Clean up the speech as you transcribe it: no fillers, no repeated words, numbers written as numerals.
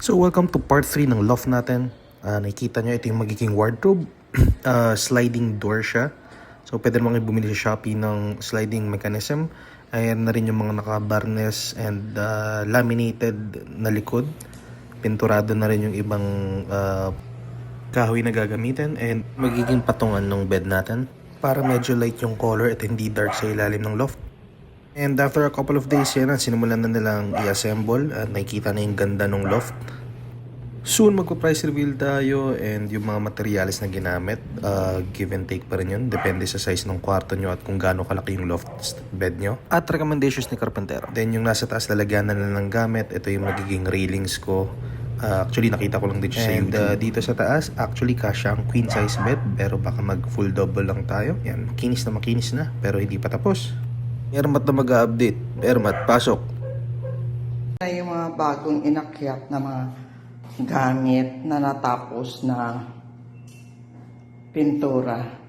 So welcome to part 3 ng loft natin. Nakikita nyo, ito yung magiging wardrobe. Sliding door siya. So pwede naman kayo bumili sa Shopee ng sliding mechanism. Ayan na rin yung mga naka-barnes and laminated na likod. Pinturado na rin yung ibang kahoy na gagamitin. And magiging patungan ng bed natin para medyo light yung color at hindi dark sa ilalim ng loft. And after a couple of days yan, sinimulan na nilang i-assemble at nakikita na yung ganda ng loft. Soon magpa-price reveal tayo and yung mga materials na ginamit, give and take pa rin yun. Depende sa size ng kwarto nyo at kung gaano kalaki yung loft bed nyo. At recommendations ni Carpentero. Then yung nasa taas lalagyan na lang ng gamit, ito yung magiging railings ko. Actually nakita ko lang din siya sa YouTube. And dito sa taas, actually kasya ang queen size bed, pero baka mag full double lang tayo. Yan, makinis na, pero hindi pa tapos. Ermat na mag-update. Ermat, pasok. Na yung mga bagong inakyat na mga gamit na natapos na pintura.